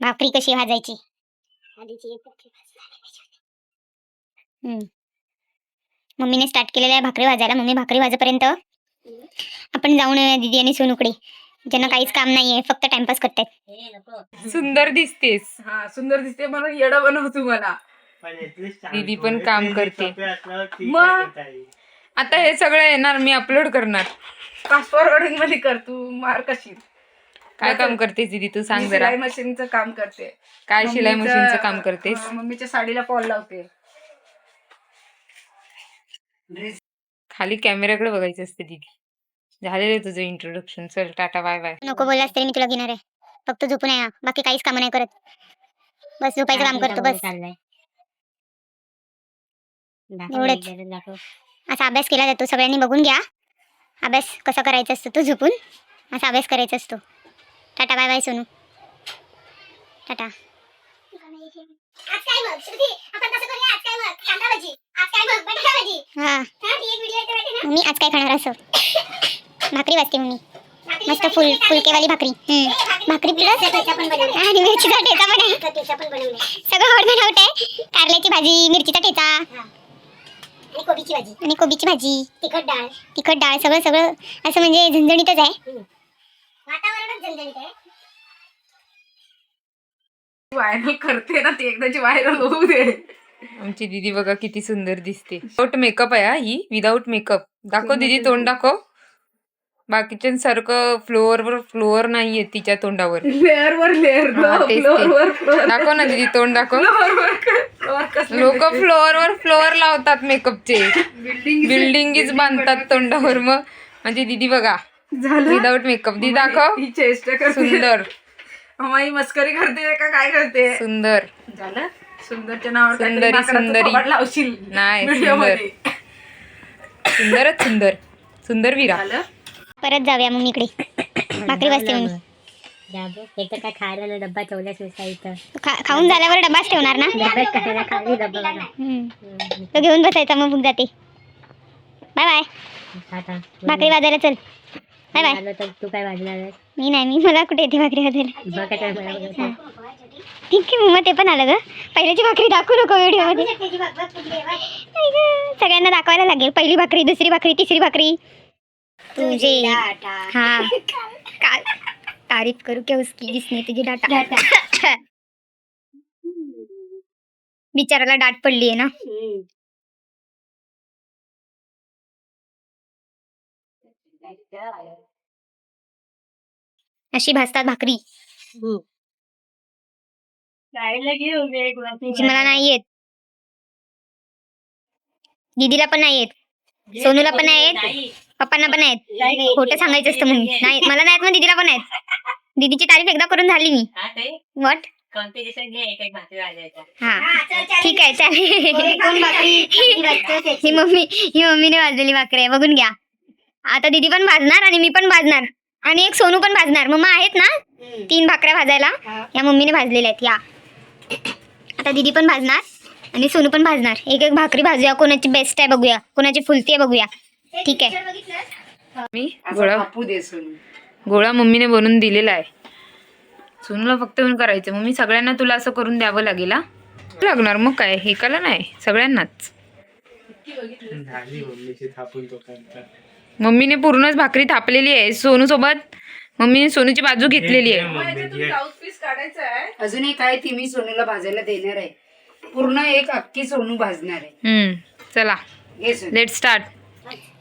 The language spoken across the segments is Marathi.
भाकरी कशी भाजायची. मम्मीने स्टार्ट केलेलं आहे भाकरी भाजायला. मम्मी भाकरी भाजेपर्यंत आपण जाऊन येऊया दीदी आणि सोनूकडे, ज्यांना काहीच काम नाहीये, फक्त टाइमपास करतात. सुंदर दिसतेस. हा सुंदर दिसते म्हणून येडा बनवतो मला. दीदी पण काम करते. मग आता हे सगळं येणार, मी अपलोड करणार. फास्ट फॉरवर्डिंग मध्ये कर तू मार कशी. काय काम करतेस दीदी तू सांग जरा. शिलाई मशीनचं काम करते. काय शिलाई मशीनचं काम करतेस. मम्मीच्या साडीला फॉल लावते. खाली कॅमेराकडे बघायचं असते दीदी. झालेलं तुझं इंट्रोडक्शन. चल टाटा बाय बाय. नको बोललास तरी मी तुला घेणार आहे. फक्त झोपून आहे, बाकी काहीच काम नाही करत. बस झोपायचं काम करतो बस. एवढंच. असा अभ्यास केला जातो, सगळ्यांनी बघून घ्या. अभ्यास कसा करायचा असतो तो झोपून, असा अभ्यास करायचा असतो. Tata bye bye Sonu. Tata. आज काय मग श्रुती, आपण कसं करूया. आज काय मग कांदा भाजी, आज काय मग बटाटा भाजी. हा एक व्हिडिओ येते माहिती ना. मी आज काय खाणार असं. भाकरी वाजते मम्मी, मस्त फुलकेवाली भाकरी. भाकरी प्लस आणि मिरचीचा ठेचा पण आहे. सगळं आवडतं नव्हतं आहे. कारल्याची भाजी, मिरचीचा ठेचा आणि कोबीची भाजी, तिखट डाळ सगळं सगळं असं म्हणजे झणझणीतच आहे. वातावरणच झणझणीत आहे. व्हायरल करते ना ती, एकदाची व्हायरल होऊ दे. आमची दीदी बघा किती सुंदर दिसते. विदाउट मेकअप आहे ही, विदाउट मेकअप. दाखव दीदी तोंड दाखव. बाकीच्यांसारखं फ्लोअर नाहीये तिच्या तोंडावर. लेअर वर लेअर. दाखव ना दीदी तोंड दाखव. लोक फ्लोअर लावतात मेकअपचे, बिल्डिंगच बांधतात तोंडावर. मग म्हणजे दीदी बघा विदाउट मेकअप. दीदी दाखव. सुंदर. अमाई मस्करी करते का काय करते. सुंदर झालं. सुंदरच्या नावावर सुंदरी लावशील नाही. सुंदरच सुंदर. सुंदर विरा. परत जाऊया मम्मीकडे. भाकरी वाजते मम्मी. एक काय खायला डब्बा ठेवल्या इथं. खाऊन झाल्यावर डबाच ठेवणार ना. खाली डब्बा तो घेऊन बसायचा, मग भूक जाते. Bye bye. भाकरी वाजायला चल. Bye bye. तू काय वाजणार आहेस. मी नाही, मला कुठे येते भाकरी वाजायला. ठीक आहे मग ते पण आलं ग. पहिल्याची भाकरी दाखवू नको व्हिडिओ मध्ये. सगळ्यांना दाखवायला लागेल. पहिली भाकरी, दुसरी भाकरी, तिसरी भाकरी. तुझे हाँ तारीफ करू क्या उसकी जिसने तुझे डाटा. बिचाराला डाट पडली आहे ना. अशी भाजतात भाकरी. मला नाही येत, दीदीला पण नाही येत, सोनूला पण नाही येत, पप्पांना पण आहेत. खोटं सांगायचं असतं म्हणून. नाही मला नाही येत, मग दीदीला पण आहेत. दीदीची तारीफ एकदा करून झाली मी. व्हॉट हा ठीक आहे चालेल. ही मम्मीने भाजलेली भाकरी आहे, बघून घ्या. आता दीदी पण भाजणार आणि मी पण भाजणार आणि एक सोनू पण भाजणार. मम्मा आहेत ना 3 भाकऱ्या भाजायला, या मम्मीने भाजलेल्या आहेत. या आता दीदी पण भाजणार आणि सोनू पण भाजणार. एक एक भाकरी भाजूया. कोणाची बेस्ट आहे बघूया, कोणाची फुलती आहे बघूया. ठीक आहे. मी गोळा मम्मीने बनवून दिलेला आहे. सोनूला फक्त येऊन करायचं. मम्मी सगळ्यांना तुला असं करून द्यावं लागेल. लागणार मग काय, एकाला नाही सगळ्यांनाच. मम्मीने पूर्णच भाकरी थापलेली आहे. सोनू सोबत मम्मीने सोनूची बाजू घेतलेली आहे. अजूनही काय ती मी सोनूला भाजायला देणार आहे. पूर्ण एक अख्खी सोनू भाजणार आहे. चला लेट स्टार्ट.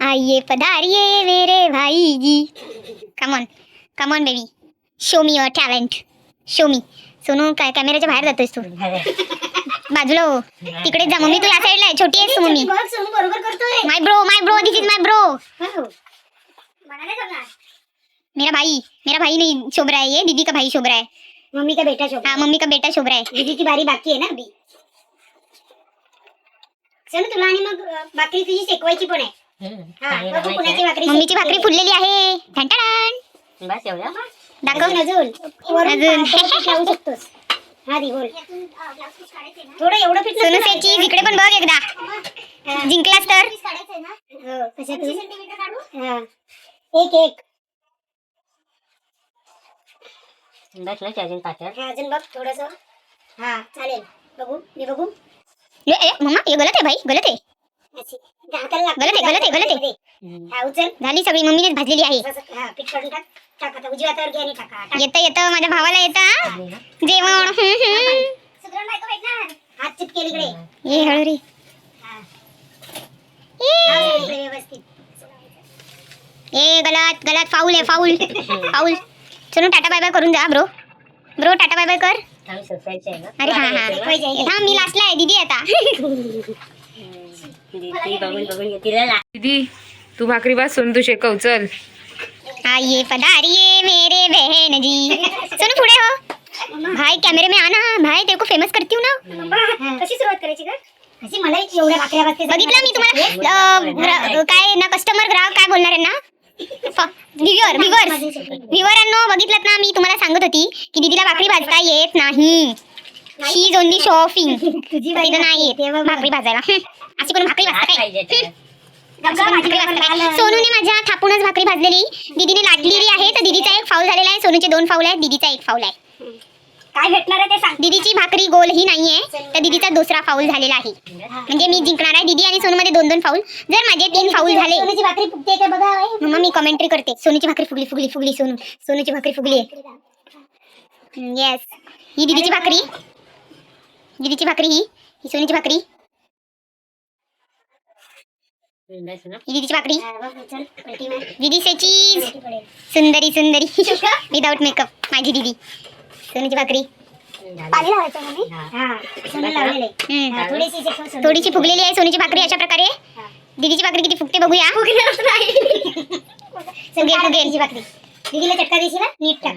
आइए पधारिए मेरे भाई जी. Come on baby, show me your talent. Show me. Sonu काय कॅमेऱ्याच्या बाहेर जातोयस तू. बाजूला हो, तिकडेच जा. मम्मी तू या साईडला आहे, छोटी आहेस मम्मी. बरोबर करतोय. My bro this is my bro. मेरा भाई नहीं शोभ रहा है, ये दीदी का भाई शोभ रहा है. मम्मी का बेटा शोभ रहा है. दीदी की बारी बाकी आहे ना अभी. चल तुला आणि मग भाकरी तुझी शेकवायची पण आहे. मम्मीची भाकरी फुललेली आहे. बस एवढं दाखव अजून. थोडं एवढं पीठ सोनू सेची इकडे पण बघ एकदा. जिंकलास तर एक बस ना अजून पातळ. अजून बघ थोडस. हा चालेल. बघू मी बघू. ए मम्मा ये गलत आहे भाई, गलत आहे. गलत आहे, गलत आहे, गलत आहे. हा उचल. झाली सगळी मम्मीनेच भाजलेली आहे. पीठ काढून टाक. टाक आता उजव्या हातावर घे आणि टाका. येतं माझ्या भावाला येतं जेवण. सुधरण बायको भेटणार. हात चिपकेल इकडे. ये हळू रे. व्यवस्थित. ए गलत गलत, फाऊल आहे, फाऊल फाऊल. चलो टाटा बाय बाय करून जा bro. Bro tata bye bye कर. आम्ही सबस्क्राईबचे आहे ना. अरे हा मी लास्टला आहे दीदी आता. ती बघून बघून घे. तिला दीदी तू भाकरी भाज, सोनू तू शेकव. चल आइए पधारिए मेरे बहन जी. सोनू पुढे हो भाई, कॅमेरे में आना भाई, तेरे को फेमस करती हूँ ना. कशी सुरुवात करायची का? अशी मला एवढ्या भाकऱ्या भाजते. बघितलं मी तुम्हाला काय ना, कस्टमर ग्राहक काय बोलणार आहे ना. व्ह्युअरांनो बघितलं ना, मी तुम्हाला सांगत होती की दीदीला भाकरी भाजता येत नाही. शी इज ओनली शॉपिंग. तुझी नाही येत भाकरी भाजायला. अशी कोण भाकरी भाजता काय? सोनूने माझ्या थापूनच भाकरी भाजलेली दीदीने लाटलेली आहे. तर दीदीचा एक फाऊल झालेला आहे, सोनूचे 2 फाऊल आहेत, दीदीचा 1 फाऊल आहे. काय भेटणार आहे ते सांग. दीदीची भाकरी गोल ही नाहीये, तर दीदीचा दुसरा फाऊल झालेला आहे. म्हणजे मी जिंकणार आहे. दीदी आणि सोनू मध्ये 2-2 फाऊल. जर माझे 3 फाऊल झाले, सोनूची भाकरी फुगते का बघा. मम्मा मी कमेंट्री करते. सोनूची भाकरी फुगली फुगली फुगली. सोनूची भाकरी फुगली आहे. येस, ही दीदीची भाकरी. दीदीची भाकरी ही सोनूची भाकरी. बस ना. ही दीदीची भाकरी. दीदी से चीज सुंदरी सुंदरी विदाउट मेकअप माझी दीदी. सोनूची भाकरी. पाणी लावायचं मम्मी. सोनू लावलेले. थोडीशी फुगलेली आहे सोनूची भाकरी. अशा प्रकारे दीदीची भाकरी किती फुगते बघूया. फुगेल भाकरी. दीदीला चटका देशील ना, नीट टाक.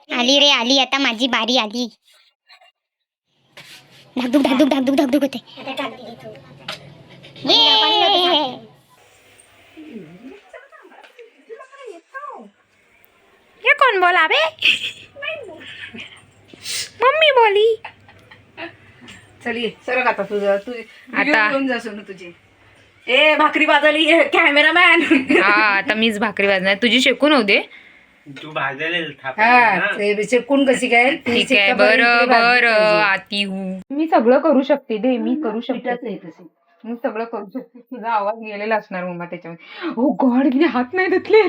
आली रे आली, आता माझी बारी आली. धाकधूक धाकधूक धाकधूक धाकधूक होते. ये कौन बोला बे? मम्मी बोली. चल ये सरक आता तुझं तुझे आता- घेऊन जा सोनू तुझे. ए भाकरी बाजली कॅमेरामॅन. हा आता मीच भाकरी भाजणार. तुझी शेकून होऊ दे. तू भाजलेलं हा ते शेकून कशी काय ती ठीक आहे, शेका बरं बरं इकडे भाजली बरं पाहिजे. आती हूँ. मी सगळं करू शकते दे, मी करू शकते. पिठाचं आहे तसं. मी सगळं करू शकते. तुझा आवाज गेलेला असणार मम्मा त्याच्यामध्ये. ओ गॉड, मी हात नाही धुतले.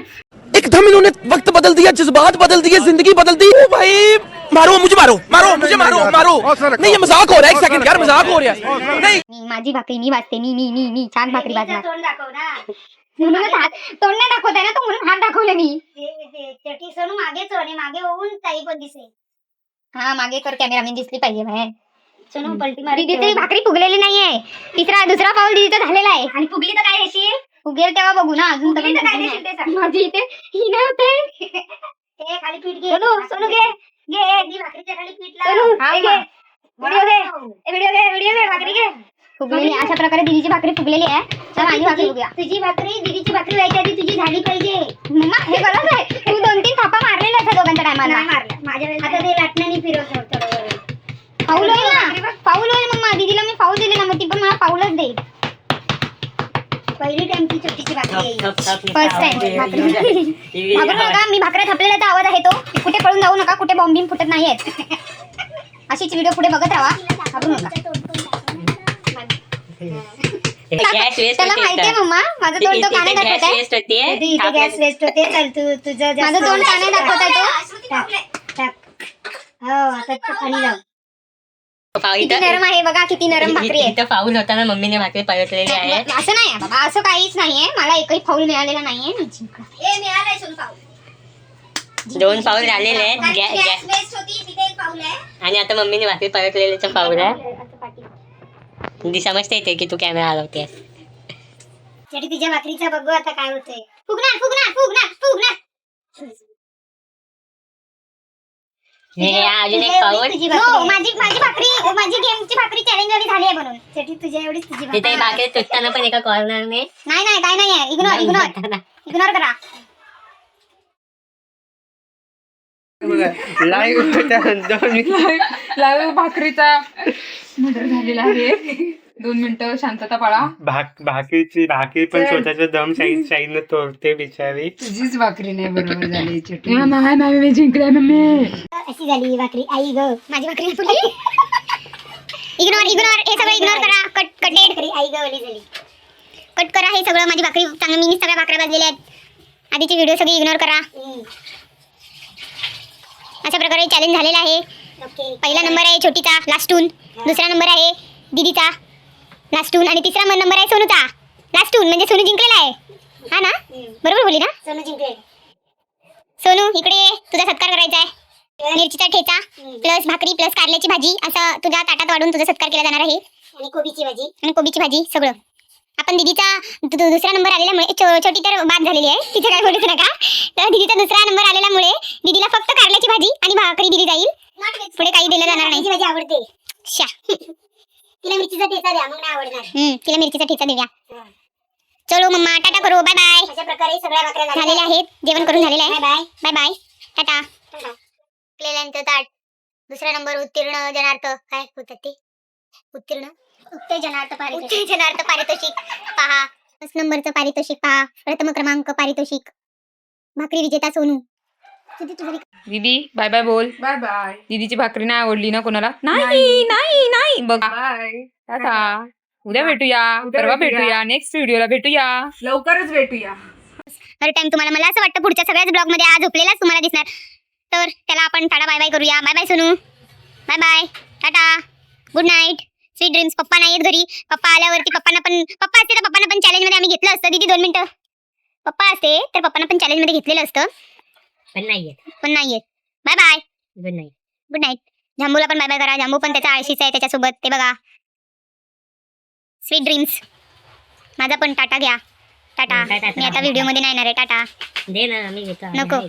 एकदम इन्होंने वक्त बदल दिया, जज्बात बदल दिए, जिंदगी बदल दी. ओ भाई मारो मुझे, मारो मारो मुझे, मारो मारो. नहीं ये मजाक हो रहा है. एक सेकंड यार, मजाक हो रहा है. नहीं माझी भाकरी मी वाजते. मी छान भाकरी वाजणार. तोंड दाखव ना. म्हणूनच हात तोंड नाही दाखवताय ना, तो म्हणून हात दाखवले मी. सोनू मागे चोर आणि मागे होऊन ताई पण दिसे. हा मागे कर, कॅमेरामॅन दिसली पाहिजे बाहेर. सोनू पलटी मारी. दीदी भाकरी फुगलेली नाहीये. दुसरा पाऊल दीदीचा झालेला आहे. आणि फुगली तर काय देशील? फुगेल तेव्हा बघू ना. अजून तर काय देशील ते सांग. माझी इथे ही नाही होते. खाली पीठ घे. सोनू घे घे भाकरीच्या खाली पीठ लाव. व्हिडिओ घे भाकरी घे. फुगलेली अशा प्रकारे दीदीची भाकरी फुगलेली आहे. तर माझी भाकरी बघूया. तुझी भाकरी दीदीची भाकरी व्हायच्या आधी तुझी झाली पाहिजे. मम्मा हे गलत आहे. तू 2-3 थापा मारलेल्या आहेत दोघांच्या टायमाला. माझ्या वेळेस आता ते लाटण्याने फिरवतो. फाऊल होईल ना, फाऊल होईल मम्मा. दीदीला मी फाऊल दिले ना, मग ती पण मला फाऊलच देईल. पहिली टाइम ती छोटीची भाकरी. फर्स्ट टाइम भाकरी. घाबरू नका, मी भाकऱ्या थापलेल्याचा आवाज आहे तो. कुठे पळून जाऊ नका, कुठे बॉम्बिंग फुटत नाहीयेत. अशीच व्हिडिओ पुढे बघत राहा. घाबरू नका. गॅस वेस्ट त्याला माहितीये मम्मा, माझं तोंड तो काने दाखवत आहे. वेस्ट होते. इथे गॅस वेस्ट होते. चल तू तुझं माझं तोंड काने दाखवत आहे तो. हो आता पाणी लाव. किती नरम आहे बघा, किती नरम भाकरी आहे. इथं फाऊल होताना मम्मीने भाकरी पलटलेली आहे. असं नाही बाबा, असं काहीच नाहीये. मला एकही फाऊल मिळालेला नाहीये. मी जिंकला. मिळालाय सोनू फाऊल. 2 फाऊल झालेले आहेत. गॅस वेस्ट होती, तिथे एक फाऊल आहे. आणि आता मम्मीने भाकरी पलटलेल्याचा फाऊल आहे. दीदी समजते येते की तू कॅमेरा हलवतेस. शेवटी तिच्या भाकरीचा बघू आता काय होतंय. फुगणार फुगणार फुगणार फुगणार. अजून एक फाऊल. माझी भाकरी, माझी गेमची भाकरी चॅलेंज वाली झाली आहे म्हणून. शेवटी तुझ्या एवढीच तुझी तिथे भाकरी. भाकरी तुटताना पण एका कॉर्नरने नाही काय नाहीये. इग्नोर करा. लाईव्ह भाकरीचा मर्डर झालेला आहे. 2 मिनिटं शांतता पाळा. भाकरी पण स्वतःचा दम साईडनं तोडते बिचारी. तुझीच भाकरी नाही बरोबर झाली छोटी. मी जिंकल्या मम्मी. अशी झाली भाकरी. आई ग माझी भाकरी फुटली. इग्नोर हे सगळं इग्नोर करा. कटेड आई ग ओली झाली. कट करा हे सगळं. माझी भाकरी चांगली मी सगळ्या भाकऱ्या भाजलेल्या आहेत. आधीचे व्हिडिओ सगळे इग्नोर करा. अशा प्रकारे चॅलेंज झालेला आहे. पहिला नंबर आहे छोटीचा लास्टून, दुसरा नंबर आहे दीदीचा लास्टून आणि तिसरा नंबर आहे सोनूचा लास्टून. म्हणजे सोनू जिंकलेला आहे. हा ना बरोबर बोलली ना. सोनू जिंकले. सोनू इकडे ये. तुझा सत्कार करायचा आहे. मिरचीचा ठेचा प्लस भाकरी प्लस कारल्याची भाजी असा तुझ्या ताटात वाढून तुझा सत्कार केला जाणार आहे. आणि कोबीची भाजी सगळं. आपण दीदीचा दुसरा नंबर आलेल्यामुळे छोटी तर बाद झालेली आहे. तिचं काय बोलूच नका. तर दीदीचा दुसरा नंबर आलेल्यामुळे दीदीला फक्त कारल्याची भाजी आणि भाकरी दिली जाईल. पुढे काही दिलं जाणार नाही. भाजी आवडते. शा तिला मिरचीचा ठेचा द्या मग नाही आवडणार. तिला मिरचीचा ठेचा देऊया. चलो मम्मा टाटा करो. Bye bye. अशा प्रकारे सगळ्या भाकऱ्या झालेल्या आहेत. जेवण करून झालेलं आहे. Bye bye Tata. केलेल्यांचं ताट. दुसरा नंबर उत्तीर्ण जनार्थ. काय होतात ते उत्तीर्ण उत्तेजनार्थ पारितोषिक पहा. 5 नंबरचं पारितोषिक पहा. प्रथम क्रमांक पारितोषिक भाकरी विजेता सोनू. दीदी बाय बाय बोल. बाय बाय दीदीची भाकरी नाही आवडली ना कोणाला. नाही बघ. बाय. टाटा. उद्या भेटूया, परवा भेटूया, नेक्स्ट व्हिडिओला भेटूया. लवकरच भेटूया. हर टाइम तुम्हाला मला असं वाटतं पुढच्या सगळ्याच ब्लॉग मध्ये आज झोपलेलाच तुम्हाला दिसणार. तर त्याला आपण टाटा बाय बाय करूया. Bye bye Sonu. Bye bye tata. Good night. Sweet dreams. पप्पा नाही आहेत घरी. पप्पा आल्यावरती पप्पा असते तर पप्पांना पण चॅलेंज मध्ये आम्ही घेतलं असतं. दीदी 2 मिनिटं. पप्पा असते तर पप्पांना पण चॅलेंज मध्ये घेतलेलं असतं पण नाहीये. पण नाहीये. Bye bye. Good night. जांबूला पण बाय बाय करा. जांबू पण त्याचा आळशीच आहे त्याच्यासोबत. ते बघा स्वीट ड्रीम्स. माझा पण टाटा घ्या. टाटा. टाटा. मी आता व्हिडिओ मध्ये नाही येणार आहे. टाटा. दे ना मी घेतो. नको.